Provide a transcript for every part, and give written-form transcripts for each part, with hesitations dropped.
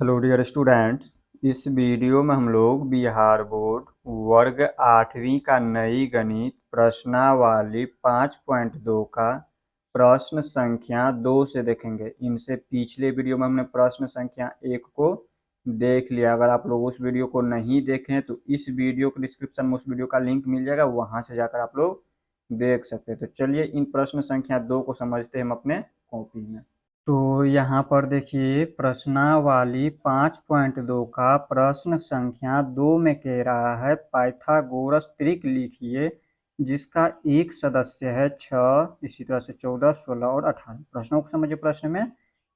Hello dear students. इस video में हम लोग बिहार बोर्ड वर्ग 8वीं का नई गणित प्रश्नावली 5.2 का प्रश्न संख्या 2 से देखेंगे। इनसे पिछले वीडियो में हमने प्रश्न संख्या 1 को देख लिया। अगर आप लोग उस वीडियो को नहीं देखें तो इस वीडियो के डिस्क्रिप्शन में उस वीडियो का लिंक मिल जाएगा, वहां से जाकर आप लोग देख सकते हैं। तो चलिए इन प्रश्न संख्या 2 को समझते हैं हम अपने कॉपी में। तो यहाँ पर देखिए प्रश्नावली 5.2 का प्रश्न संख्या 2 में कह रहा है पाइथागोरस त्रिक लिखिए जिसका एक सदस्य है 6, इसी तरह से 14, 16 और 18। प्रश्नों को समझिए। प्रश्न में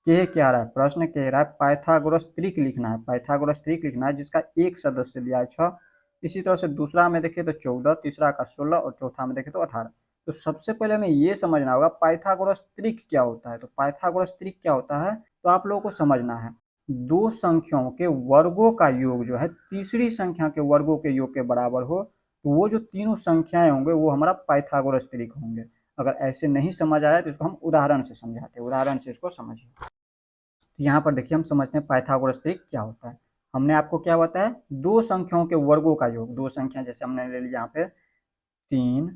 कह क्या रहा है? प्रश्न कह रहा है पाइथागोरस त्रिक लिखना है। पाइथागोरस त्रिक लिखना है जिसका एक सदस्य दिया है 6, इसी तरह से दूसरा में देखे तो 14, तीसरा का 16 और चौथा में देखे तो 18। तो सबसे पहले हमें ये समझना होगा पाइथागोरस त्रिक क्या होता है। तो पाइथागोरस त्रिक क्या होता है तो आप लोगों को समझना है, दो संख्याओं के वर्गों का योग जो है तीसरी संख्या के वर्गों के योग के बराबर हो तो वो जो तीनों संख्याएं होंगे वो हमारा पाइथागोरस त्रिक होंगे। अगर ऐसे नहीं समझ आया तो इसको हम उदाहरण से समझाते हैं। उदाहरण से इसको समझिए। तो यहाँ पर देखिए हम समझते हैं पाइथागोरस त्रिक क्या होता है। हमने आपको क्या बताया? दो संख्याओं के वर्गों का योग। दो संख्या जैसे हमने ले लिया यहाँ पे 3,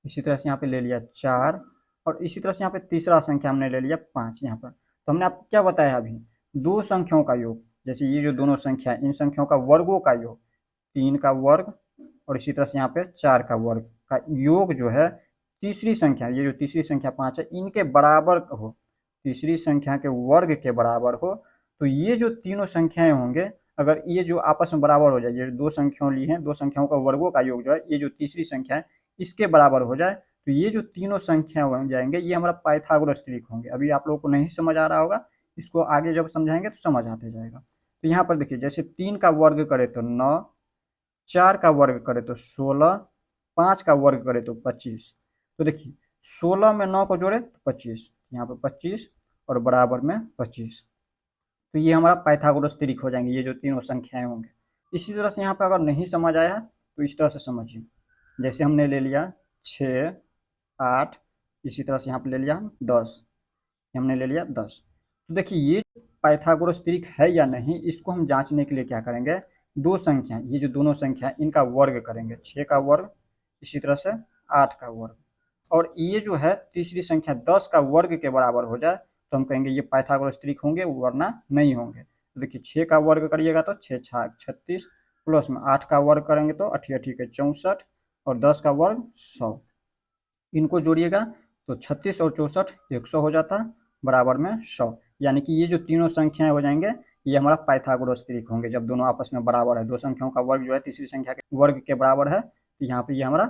इसी तरह से यहाँ पे ले लिया 4 और इसी तरह से यहाँ पे तीसरा संख्या हमने ले लिया 5। यहाँ पर तो हमने आपको क्या बताया अभी? दो संख्याओं का योग, जैसे ये जो दोनों संख्या है इन संख्याओं का वर्गों का योग, 3 का वर्ग और इसी तरह से यहाँ पे 4 का वर्ग का योग जो है तीसरी संख्या, ये जो तीसरी संख्या 5 है इनके बराबर हो, तीसरी संख्या के वर्ग के बराबर हो। तो ये जो तीनों संख्याएं होंगे अगर ये जो आपस में बराबर हो जाए, ये दो संख्याओं ली हैं, दो संख्याओं का वर्गों का योग जो है ये जो तीसरी संख्या है इसके बराबर हो जाए तो ये जो तीनों संख्या बन जाएंगे ये हमारा पाइथागोरस त्रिक होंगे। अभी आप लोगों को नहीं समझ आ रहा होगा, इसको आगे जब समझाएंगे तो समझ आते जाएगा। तो यहाँ पर देखिए जैसे 3 का वर्ग करे तो 9, 4 का वर्ग करे तो 16, 5 का वर्ग करे तो 25। तो देखिए 16 में 9 को जोड़े तो 25, यहाँ पर 25 और बराबर में 25। तो ये हमारा पाइथागोरस त्रिक हो जाएंगे, ये जो तीनों संख्याएं होंगे। इसी तरह से यहाँ पर अगर नहीं समझ आया तो इस तरह से समझिए। जैसे हमने ले लिया 6, 8, इसी तरह से यहाँ पे ले लिया हम 10, हमने ले लिया 10। तो देखिए ये पाइथागोरस त्रिक है या नहीं इसको हम जांचने के लिए क्या करेंगे? दो संख्या, ये जो दोनों संख्या इनका वर्ग करेंगे, 6 का वर्ग इसी तरह से 8 का वर्ग, और ये जो है तीसरी संख्या 10 का वर्ग के बराबर हो जाए तो हम कहेंगे ये पाइथागोरस त्रिक होंगे, वरना नहीं होंगे। तो देखिए 6 का वर्ग करिएगा तो 6 छाक 36, प्लस में 8 का वर्ग करेंगे तो 8 8 के 64 और 10 का वर्ग 100। इनको जोड़िएगा तो 36 और 64 100 हो जाता बराबर में 100। यानी कि ये जो तीनों संख्याएं हो जाएंगे ये हमारा पाइथागोरस त्रिक होंगे जब दोनों आपस में बराबर है। दो संख्याओं का वर्ग जो है तीसरी संख्या के वर्ग के बराबर है तो यहाँ पे ये हमारा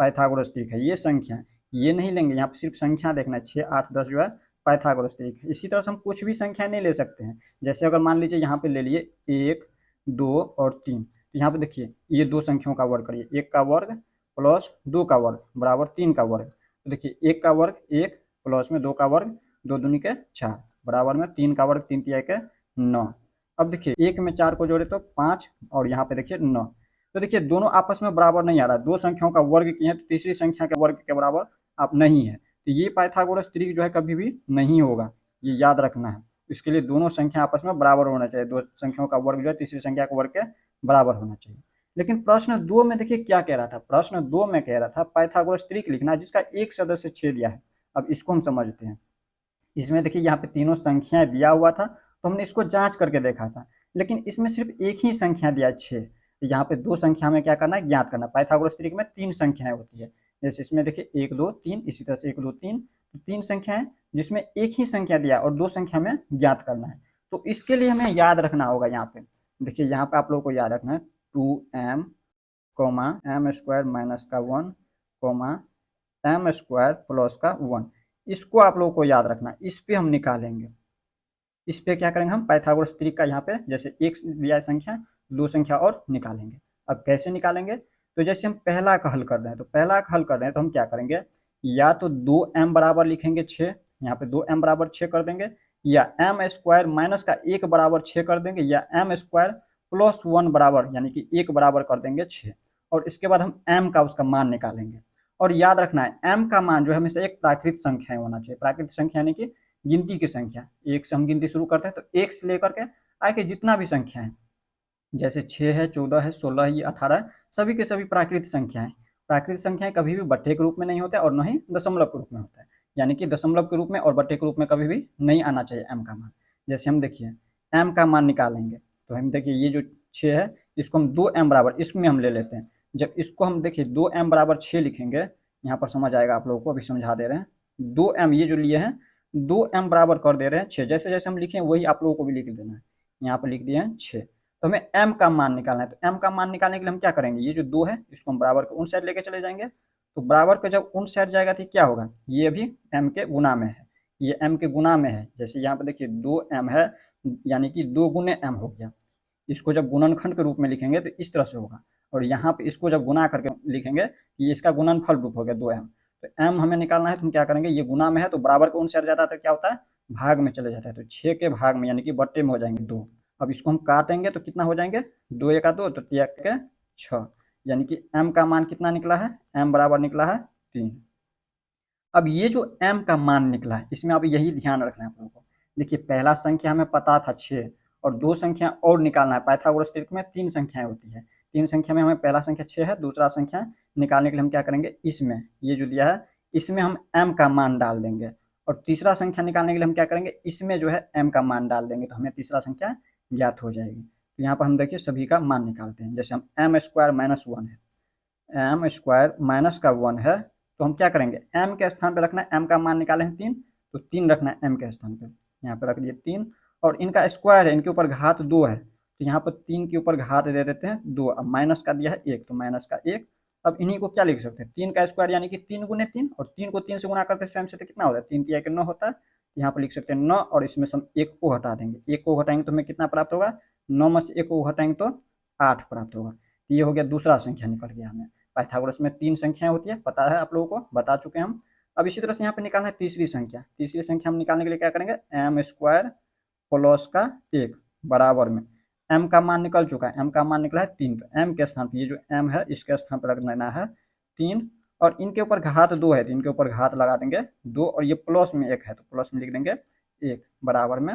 पाइथागोरस त्रिक है। ये संख्या ये नहीं लेंगे, यहाँ पे सिर्फ संख्या देखना है, 6, 8, 10 जो है पाइथागोरस त्रिक है। इसी तरह से हम कुछ भी संख्या नहीं ले सकते हैं। जैसे अगर मान लीजिए यहाँ पे ले लिए 1, 2 और 3, तो यहाँ पे देखिए ये दो संख्याओं का वर्ग करिए, 1 का वर्ग प्लस 2 का वर्ग बराबर 3 का वर्ग। तो देखिए 1 का वर्ग 1 प्लस में 2 का वर्ग 2 दूनी के 4 बराबर में 3 का वर्ग 3 तिया के 9। अब देखिए 1 में 4 को जोड़े तो 5 और यहाँ पे देखिए 9। तो देखिए दोनों आपस में बराबर नहीं आ रहा है, दो संख्याओं का वर्ग किए हैं तो तीसरी संख्या के वर्ग के बराबर आप नहीं है, तो ये पाइथागोरस त्रिक जो है कभी भी नहीं होगा, ये याद रखना है। इसके लिए दोनों संख्या आपस में बराबर होना चाहिए, दो संख्याओं का वर्ग जो है तीसरी संख्या के वर्ग के बराबर होना चाहिए। लेकिन प्रश्न 2 में देखिए क्या कह रहा था? प्रश्न 2 में कह रहा था पाइथागोरस त्रिक लिखना जिसका एक सदस्य 6 दिया है। अब इसको हम समझते हैं। इसमें देखिए यहाँ पे तीनों संख्याएं दिया हुआ था तो हमने इसको जांच करके देखा था, लेकिन इसमें सिर्फ एक ही संख्या दिया 6। तो यहाँ पे दो संख्या में क्या करना है? ज्ञात करना। पाइथागोरस त्रिक में 3 संख्याएं होती है, जैसे इसमें देखिए 1 2 3, इसी तरह से 1 2 3, तो 3 संख्याएं जिसमें एक ही संख्या दिया और दो संख्या में ज्ञात करना है। तो इसके लिए हमें याद रखना होगा, यहाँ पे देखिए यहाँ पे आप लोग को याद रखना है 2m coma M square minus का 1 कोमा एम स्क्वायर प्लस का 1। इसको आप लोगों को याद रखना। इस पे हम निकालेंगे, इस पे क्या करेंगे हम? पाइथागोरस त्रिक का यहाँ पे जैसे एक दिया है संख्या, दो संख्या और निकालेंगे। अब कैसे निकालेंगे? तो जैसे हम पहला का हल कर रहे हैं, तो पहला का हल कर रहे हैं तो हम क्या करेंगे? या तो 2m बराबर लिखेंगे 6, यहाँ पे 2m बराबर 6 कर देंगे, या एम स्क्वायर माइनस का 1 बराबर 6 कर देंगे, या एम स्क्वायर प्लस 1 बराबर यानी कि 1 बराबर कर देंगे 6। और इसके बाद हम m का उसका मान निकालेंगे। और याद रखना है m का मान जो है हमेशा एक प्राकृत संख्या होना चाहिए। प्राकृत संख्या यानी कि गिनती की संख्या, एक से हम गिनती शुरू करते हैं तो एक से लेकर के आगे के जितना भी संख्या है, जैसे 6 है, 14 है, 16 है, ये 18 है, सभी के सभी प्राकृत संख्या है। प्राकृत संख्याएं कभी भी बट्टे के रूप में नहीं होते और न ही दशमलव के रूप में होता है, यानी कि दशमलव के रूप में और बट्टे के रूप में कभी भी नहीं आना चाहिए एम का मान। जैसे हम देखिए एम का मान निकालेंगे तो हम देखिए ये जो 6 है इसको हम 2m बराबर इसमें हम ले लेते हैं। जब इसको हम देखिए 2m बराबर 6 लिखेंगे, यहाँ पर समझ आएगा आप लोगों को, अभी समझा दे रहे हैं। 2m ये जो लिए हैं 2m बराबर कर दे रहे हैं 6, जैसे जैसे हम लिखें वही आप लोगों को भी लिख देना है। यहाँ पर लिख दिए हैं 6, तो हमें m का मान निकालना है। तो m का मान निकालने के लिए हम क्या करेंगे, ये जो 2 है इसको हम बराबर के उन साइड लेके चले जाएंगे। तो बराबर के जब उन साइड जाएगा तो क्या होगा, ये भी m के गुना में है, ये m के गुना में है। जैसे यहाँ पे देखिए 2m है, यानी कि 2 गुने m हो गया। इसको जब गुणनखंड के रूप में लिखेंगे तो इस तरह से होगा, और यहाँ पे इसको जब गुना करके लिखेंगे ये इसका गुणनफल रूप हो गया 2m। तो m हमें निकालना है तो हम क्या करेंगे, ये गुना में है तो बराबर के उन साइड जाता है तो क्या होता है, भाग में चले जाता है। तो 6 के भाग में यानी कि बट्टे में हो जाएंगे 2। अब इसको हम काटेंगे तो कितना हो जाएंगे, 2 एका 2 तो 3 के 6, यानी कि m का मान कितना निकला है, m बराबर निकला है 3। अब ये जो m का मान निकला है इसमें अब यही ध्यान रखना है आप लोगों को। देखिए पहला संख्या हमें पता था 6, और 2 संख्या और निकालना है। पाइथागोरस त्रिक में 3 संख्याएं होती है, 3 संख्या में हमें पहला संख्या 6 है, दूसरा संख्या निकालने के लिए हम क्या करेंगे, इसमें ये जो दिया है इसमें हम m का मान डाल देंगे, और तीसरा संख्या निकालने के लिए हम क्या करेंगे, इसमें जो है m का मान डाल देंगे, तो हमें तीसरा संख्या ज्ञात हो जाएगी। तो यहाँ पर हम देखिए सभी का मान निकालते हैं। जैसे हम m स्क्वायर माइनस 1 है, m स्क्वायर माइनस का 1 है, तो हम क्या करेंगे, m के स्थान पर रखना है, m का मान निकाले हैं 3, तो 3 रखना है m के स्थान पर, यहाँ पर रख दिए 3। और इनका स्क्वायर है, इनके ऊपर घात 2 है, तो यहाँ पर 3 के ऊपर घात दे देते हैं 2। अब माइनस का दिया है 1, तो माइनस का 1। अब इन्हीं को क्या लिख सकते हैं, 3 का स्क्वायर यानी कि 3 गुने 3, और 3 को 3 से गुना करते हैं स्वयं से तो कितना होता है, 3 3 9 होता है। तो यहाँ पर लिख सकते हैं 9, और इसमें से हम 1 को हटा देंगे, 1 को हटाएंगे तो हमें कितना प्राप्त होगा, 9 में से 1 को हटाएंगे तो 8 प्राप्त होगा। तो ये हो गया दूसरा संख्या निकल गया हमें। पाइथागोरस में 3 संख्याएं होती है, पता है आप लोगों को, बता चुके हैं हम। अब इसी तरह से यहाँ पे निकालना है तीसरी संख्या। तीसरी संख्या हम निकालने के लिए क्या करेंगे, m स्क्वायर प्लस का 1 बराबर में m का मान निकल चुका है, m का मान निकला है 3, तो m के स्थान पर ये जो m है इसके स्थान पर रख देना है 3, और इनके ऊपर घात 2 है तो इनके ऊपर घात लगा देंगे 2, और ये प्लस में 1 है तो प्लस में लिख देंगे 1 बराबर में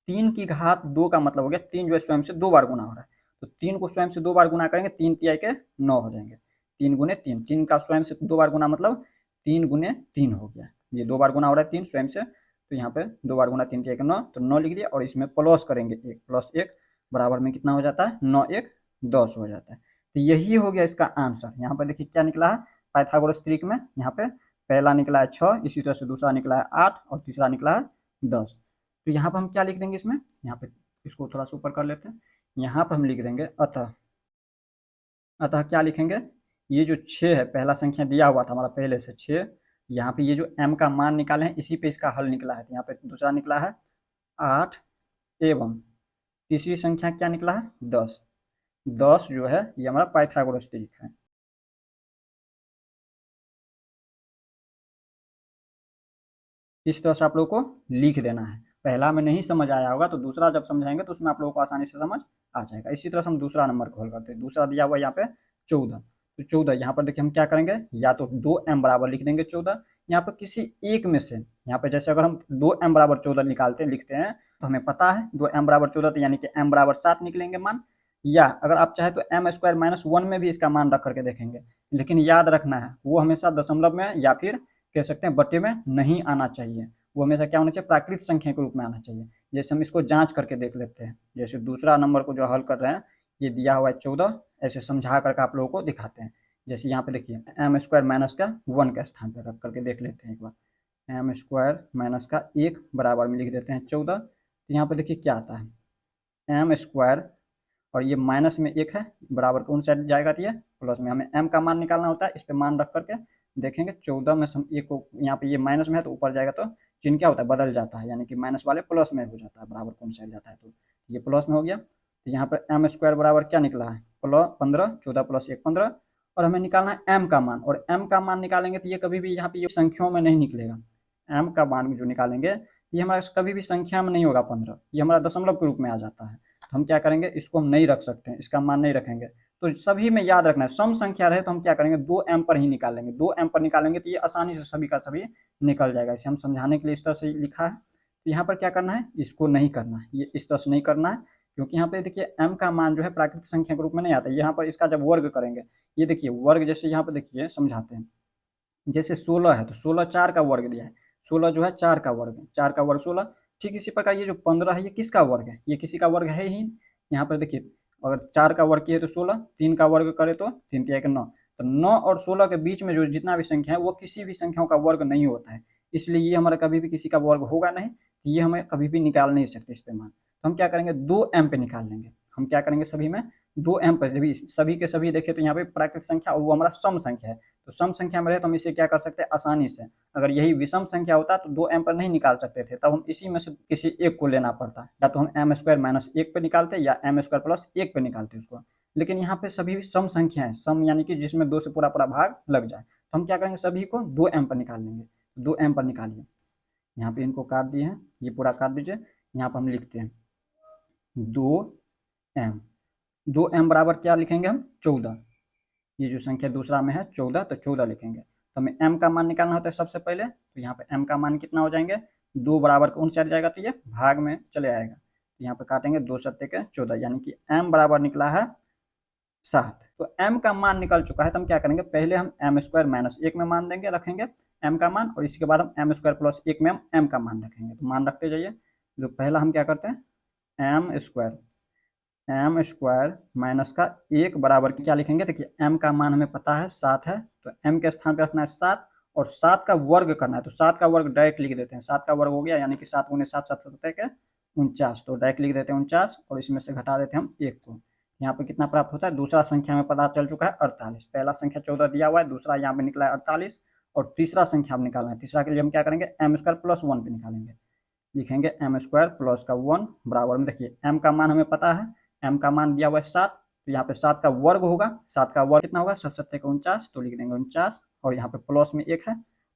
3 की घात 2 का मतलब हो गया 3 जो है स्वयं से 2 बार गुना हो रहा है, तो 3 को स्वयं से 2 बार गुना करेंगे, 3 तिहाई के 9 हो जाएंगे, 3 गुने 3, 3 का स्वयं से 2 बार गुना मतलब 3 गुने 3 हो गया, ये 2 बार गुना हो रहा है 3 स्वयं से, तो यहाँ पे 2 बार गुना 3 तिहाई के 9, तो 9 लिख दिया, और इसमें प्लस करेंगे 1, प्लस 1 बराबर में कितना हो जाता है, 9 1 10 हो जाता है। तो यही हो गया इसका आंसर। यहाँ पर देखिए क्या निकला है पाइथागोरस त्रिक में, यहाँ पे पहला निकला है 6, इसी तरह से दूसरा निकला है 8, और तीसरा निकला है 10। तो यहाँ पर हम क्या लिख देंगे इसमें, यहाँ पे इसको थोड़ा सा ऊपर कर लेते हैं, यहाँ पर हम लिख देंगे अतः। अतः क्या लिखेंगे, ये जो 6 है पहला संख्या दिया हुआ था हमारा पहले से 6, यहाँ पे ये जो m का मान निकाले हैं इसी पे इसका हल निकला है, तो यहाँ पे दूसरा निकला है 8, एवं तीसरी संख्या क्या निकला है 10। 10 जो है ये हमारा पाइथागोरस त्रिक है। इस तरह से आप लोगों को लिख देना है। पहला में नहीं समझ आया होगा तो दूसरा जब समझाएंगे तो उसमें आप लोगों को आसानी से समझ आ जाएगा। इसी तरह से हम दूसरा नंबर को हल करते हैं। दूसरा दिया हुआ यहाँ पे 14, तो 14 यहाँ पर देखिए हम क्या करेंगे, या तो 2m बराबर लिख देंगे 14, यहाँ पर किसी एक में से, यहाँ पे जैसे अगर हम 2m बराबर 14 निकालते लिखते हैं तो हमें पता है 2m बराबर 14 तो यानी कि m बराबर 7 निकलेंगे मान, या अगर आप चाहे तो m स्क्वायर माइनस 1 में भी इसका मान रख करके देखेंगे, लेकिन याद रखना है वो हमेशा दशमलव में या फिर कह सकते हैं बट्टे में नहीं आना चाहिए, वो हमेशा क्या होना चाहिए, प्राकृत संख्या के रूप में आना चाहिए। जैसे हम इसको जांच करके देख लेते हैं, जैसे दूसरा नंबर को जो हल कर रहे हैं ये दिया हुआ है 14, ऐसे समझा करके आप लोगों को दिखाते हैं। जैसे यहाँ पे देखिए m स्क्वायर माइनस का 1 के स्थान पर रख करके देख लेते हैं एक बार, m स्क्वायर माइनस का 1 बराबर में लिख देते हैं 14, तो यहाँ पे देखिए क्या आता है m स्क्वायर, और ये माइनस में 1 है बराबर कौन साइड जाएगा, तो ये प्लस में, हमें m का मान निकालना होता है, इस पर मान रख करके देखेंगे 14 में से हम 1 को, यहाँ पे ये माइनस में है तो ऊपर जाएगा तो चिन्ह क्या होता है, बदल जाता है, यानी कि माइनस वाले प्लस में हो जाता है, बराबर कौन साइड जाता है तो ये प्लस में हो गया। तो यहाँ पर m स्क्वायर बराबर क्या निकला है, 15, 14 प्लस 1 15, और हमें निकालना है m का मान, और m का मान निकालेंगे तो ये कभी भी यहाँ पे ये संख्याओं में नहीं निकलेगा। m का मान जो निकालेंगे ये हमारा कभी भी संख्या में नहीं होगा 15, ये हमारा दशमलव के रूप में आ जाता है, तो हम क्या करेंगे इसको हम नहीं रख सकते हैं, इसका मान नहीं रखेंगे। तो सभी में याद रखना है सम संख्या रहे तो हम क्या करेंगे 2m पर ही निकालेंगे, 2m पर निकालेंगे तो ये आसानी से सभी का सभी निकल जाएगा। इसे हम समझाने के लिए इस तरह से लिखा है। तो यहाँ पर क्या करना है, इसको नहीं करना है, ये इस तरह से नहीं करना है, क्योंकि यहाँ पे देखिए m का मान जो है प्राकृतिक संख्या के रूप में नहीं आता है। यहाँ पर इसका जब वर्ग करेंगे, ये देखिए वर्ग, जैसे यहाँ पे देखिए समझाते हैं, जैसे 16 है तो 16 4 का वर्ग दिया है, 16 जो है 4 का वर्ग है, 4 का वर्ग 16। ठीक इसी प्रकार ये जो 15 है ये किसका वर्ग है, ये किसी का वर्ग है ही। यहाँ पर देखिए अगर 4 का वर्ग किए तो 16, 3 का वर्ग करे तो 3 3 1 9, तो 9 और 16 के बीच में जो जितना भी संख्या है वो किसी भी संख्याओं का वर्ग नहीं होता है, इसलिए ये हमारा कभी भी किसी का वर्ग होगा नहीं, तो ये हमें कभी भी निकाल नहीं सकते इस पे मान। तो हम क्या करेंगे, 2m पे निकाल लेंगे। हम क्या करेंगे सभी में 2m पर, सभी के सभी देखें तो यहाँ पे प्राकृतिक संख्या और वो हमारा सम संख्या है, तो सम संख्या में रहे तो हम इसे क्या कर सकते हैं आसानी से। अगर यही विषम संख्या होता तो 2m पर नहीं निकाल सकते थे, तब हम इसी में से किसी एक को लेना पड़ता, या तो हम m² - 1 पे निकालते या m² + 1 पे निकालते उसको। लेकिन यहाँ पे सभी सम संख्या है, सम यानी कि जिसमें 2 से पूरा पूरा भाग लग जाए, तो हम क्या करेंगे सभी को 2m पर निकाल लेंगे। 2m पर निकालिए, यहाँ पे इनको काट दिए हैं, ये पूरा काट दीजिए। यहाँ पर हम लिखते हैं 2m, 2m बराबर क्या लिखेंगे हम 14, ये जो संख्या दूसरा में है 14, तो 14 लिखेंगे। तो हमें m का मान निकालना होता है सबसे पहले, तो यहाँ पे m का मान कितना हो जाएंगे, 2 बराबर कौन से हट जाएगा तो ये भाग में चले आएगा, तो यहाँ पे काटेंगे 2 सत्ते के 14, यानी कि m बराबर निकला है 7। तो m का मान निकल चुका है, तो हम क्या करेंगे पहले हम m² - 1 में मान देंगे, रखेंगे m का मान, और इसके बाद हम m² + 1 में हम m का मान रखेंगे। तो मान रखते जाइए, जो पहला हम क्या करते हैं m² - का 1 बराबर क्या लिखेंगे, देखिए m का मान हमें पता है 7 है, तो m के स्थान पर रखना है 7, और 7 का वर्ग करना है, तो 7 का वर्ग डायरेक्ट लिख देते हैं। 7 का वर्ग हो गया यानी कि 7 × 7 7 सत्ते के 49, तो डायरेक्ट लिख देते हैं 49, और इसमें से घटा देते हैं हम 1 को। यहाँ पे कितना प्राप्त होता है, दूसरा संख्या में पता चल चुका है 48। पहला संख्या 14 दिया हुआ है, दूसरा यहाँ पे निकला है 48, और तीसरा संख्या हम निकालना है। तीसरा के लिए हम क्या करेंगे m² + 1 पे निकालेंगे, लिखेंगे m² + 1 बराबर में, देखिए m का मान हमें पता है, m का मान दिया हुआ है 7, तो यहाँ पे 7 का वर्ग होगा, 7 का वर्ग कितना होगा 7 सत्ते के 49, तो लिख देंगे 49, और यहाँ पे प्लस में 1 है,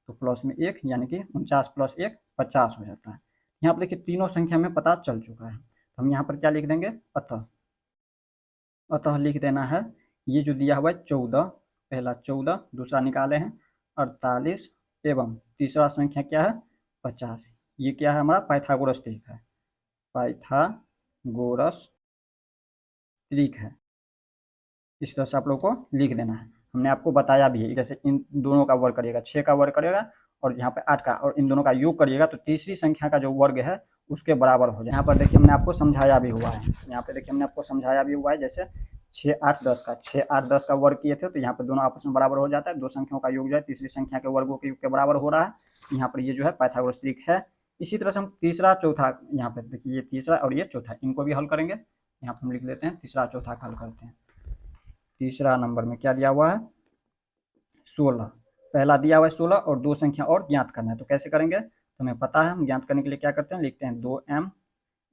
तो प्लस में 1 यानी कि 49 + 1 50 हो जाता है। यहाँ पर देखिए तीनों संख्या में पता चल चुका है, तो हम यहाँ पर क्या लिख देंगे अतः लिख देना है, ये जो दिया हुआ है 14, पहला 14, दूसरा निकाले हैं 48, एवं तीसरा संख्या क्या है 50। ये क्या है हमारा पाइथागोरस ट्रिक है, पाइथागोरस ट्रिक है। इस तरह से आप लोग को लिख देना है, हमने आपको बताया भी है। जैसे इन दोनों का वर्ग करिएगा, 6 का वर्ग करिएगा और यहाँ पे 8 का, और इन दोनों का योग करिएगा तो तीसरी संख्या का जो वर्ग है उसके बराबर हो जाए। यहाँ पर देखिए हमने आपको समझाया भी हुआ है, यहाँ पे देखिए हमने आपको समझाया भी हुआ है, जैसे 6 8 10 का 6 8 10 का वर्ग किए थे, तो यहाँ पे दोनों आपस में बराबर हो जाता है, दो संख्याओं का योग जो है तीसरी संख्या के वर्गों के योग के बराबर हो रहा है। यहाँ पर ये जो है पाइथागोरस ट्रिक है। इसी तरह से हम तीसरा चौथा, यहाँ पे देखिए ये तीसरा और ये चौथा, इनको भी हल करेंगे। यहाँ पर हम लिख लेते हैं तीसरा चौथा हल करते हैं। तीसरा नंबर में क्या दिया हुआ है 16, पहला दिया हुआ है 16, और दो संख्या और ज्ञात करना है, तो कैसे करेंगे, तो हमें पता है हम ज्ञात करने के लिए क्या करते हैं, लिखते हैं 2m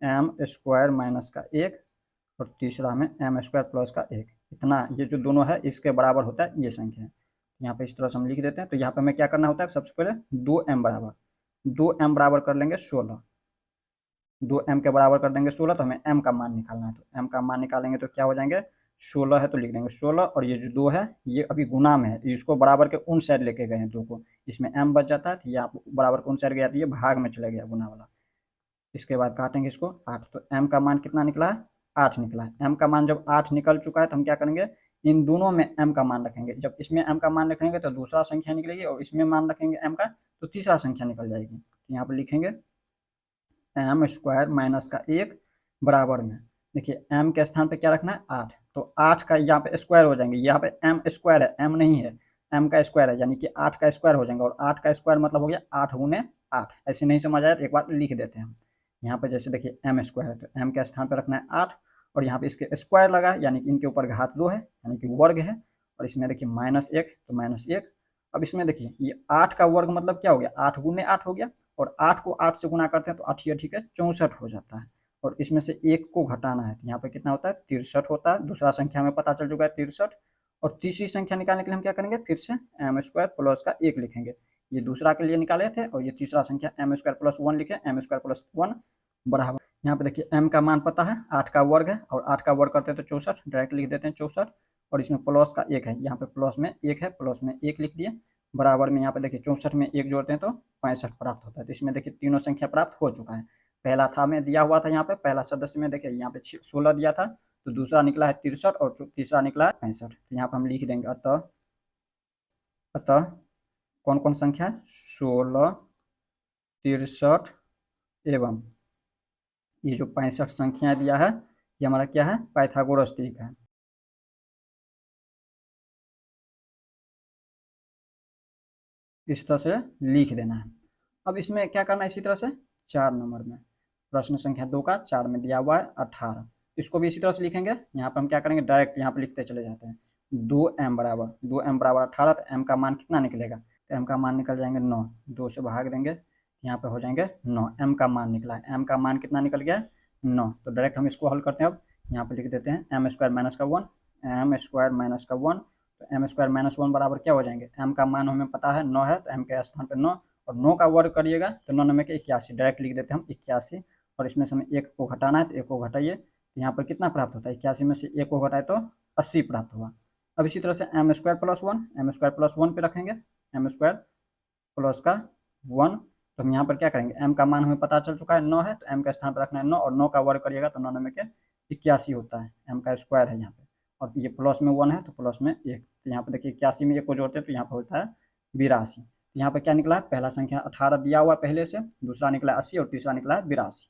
m² - 1, और तीसरा में m² + 1, इतना ये जो दोनों है इसके बराबर होता है ये संख्या। यहाँ पे इस तरह से हम लिख देते हैं। तो यहाँ पे हमें क्या करना होता है, सबसे पहले 2m बराबर कर लेंगे 16, 2m के बराबर कर देंगे 16, तो हमें m का मान निकालना है, तो m का मान निकालेंगे तो क्या हो जाएंगे 16 है तो लिख देंगे 16, और ये जो 2 है ये अभी गुना में है, इसको बराबर के उन साइड लेके गए हैं 2 को, इसमें m बच जाता है, तो ये आप बराबर के उन साइड गया तो ये भाग में चला गया गुना वाला। इसके बाद काटेंगे इसको 8, तो m का मान कितना निकला है 8 निकला है। m का मान जब 8 निकल चुका है तो हम क्या करेंगे, इन दोनों में m का मान रखेंगे। जब इसमें m का मान रखेंगे तो दूसरा संख्या निकलेगी, और इसमें मान रखेंगे m का तो तीसरा संख्या निकल जाएगी। यहाँ पर लिखेंगे m² - का 1 बराबर में, देखिए m के स्थान पे क्या रखना है 8, तो 8 का यहाँ पे स्क्वायर हो जाएंगे, यहाँ पे m² है, m नहीं है, m का स्क्वायर है, यानी कि 8 का स्क्वायर हो जाएंगे, और 8 का स्क्वायर मतलब हो गया 8 × 8। ऐसे नहीं समझ आया तो एक बार लिख देते हैं। यहाँ पे जैसे देखिए m² है, तो m के स्थान पर रखना है 8, और यहाँ पे इसके स्क्वायर लगा है, यानी कि इनके ऊपर घात 2 है, यानी कि वर्ग है, और इसमें देखिए -1, तो -1। अब इसमें देखिए ये 8 का वर्ग मतलब क्या हो गया 8 × 8 हो गया, और 8 को 8 से गुना करते हैं तो 8 ठीक है 64 हो जाता है, और इसमें से 1 को घटाना है, तो यहाँ पे कितना होता है 63 होता है। दूसरा संख्या हमें पता चल चुका है 63, और तीसरी संख्या निकालने के लिए हम क्या करेंगे, फिर से m² + 1 लिखेंगे। ये दूसरा के लिए निकाले थे, और ये तीसरा संख्या m² + 1 लिखे, m² + 1 बराबर। यहाँ पे देखिए m का मान पता है 8 का वर्ग है, और 8 का वर्ग करते हैं तो 64, डायरेक्ट लिख देते हैं 64, और इसमें प्लस का 1 है, यहाँ पे प्लस में 1 है, प्लस में 1 लिख दिए, बराबर में यहाँ पे देखिए 64 में 1 जोड़ते हैं तो 65 प्राप्त होता है। तो इसमें देखिए तीनों संख्या प्राप्त हो चुका है। पहला था में दिया हुआ था यहाँ पे, पहला सदस्य में देखिए यहाँ पे 16 दिया था, तो दूसरा निकला है 63 और तीसरा निकला है 65। तो यहाँ पे हम लिख देंगे अतः अतः कौन कौन संख्या 16, 63 एवं ये जो 65 संख्या दिया है ये हमारा क्या है, पाइथागोरस त्रिक है। इस तरह से लिख देना है। अब इसमें क्या करना है, इसी तरह से 4 नंबर में प्रश्न संख्या 2 का 4 में दिया हुआ है 18, इसको भी इसी तरह से लिखेंगे। यहाँ पर हम क्या करेंगे, डायरेक्ट यहाँ पर लिखते चले जाते हैं। 2m बराबर 18, तो m का मान कितना निकलेगा, तो m का मान निकल जाएंगे 9, 2 से भाग देंगे, यहाँ पे हो जाएंगे 9, m का मान निकला है। m का मान कितना निकल गया, 9। तो डायरेक्ट हम इसको हल करते हैं। अब यहाँ पे लिख देते हैं m स्क्वायर माइनस का 1, m स्क्वायर माइनस का 1, तो m स्क्वायर माइनस 1 बराबर क्या हो जाएंगे, m का मान हमें पता है 9 है, तो m के स्थान पर 9, और 9 का वर्ग करिएगा तो 9 9 के 81, डायरेक्ट लिख देते हैं हम 81। और इसमें से हमें 1 को घटाना है, तो 1 को घटाइए, तो यहाँ पर कितना प्राप्त होता है, 81 में से 1 को घटाए तो 80 प्राप्त हुआ। अब इसी तरह से m square plus 1, m square plus 1 पे रखेंगे, m स्क्वायर प्लस का 1, तो हम यहाँ पर क्या करेंगे, m का मान हमें पता चल चुका है 9 है, तो m का स्थान पर रखना है 9, और 9 का वर्ग करिएगा तो 9 9 के 81 होता है, m का स्क्वायर है यहाँ पे, और ये प्लस में 1 है तो प्लस में 1, तो यहाँ पे देखिए 81 में 1 को जोड़ते हैं तो यहाँ पर होता है 82। यहाँ पर क्या निकला है, पहला संख्या 18 दिया हुआ पहले से, दूसरा निकला 80 और तीसरा निकला है 82।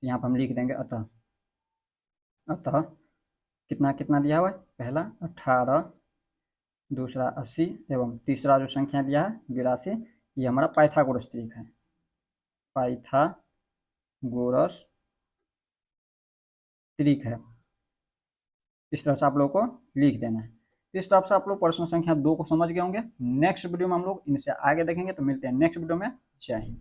तो यहाँ पर हम लिख देंगे अतः अतः कितना कितना दिया हुआ है, पहला 18, दूसरा 80 एवं तीसरा जो संख्या दिया है 82, ये हमारा पाइथागोरस त्रिक है, पाइथागोरस त्रिक है। इस तरह से आप लोगों को लिख देना है। इस तरह से आप लोग प्रश्न संख्या 2 को समझ गए होंगे। नेक्स्ट वीडियो में हम लोग इनसे आगे देखेंगे, तो मिलते हैं नेक्स्ट वीडियो में। जय हिंद।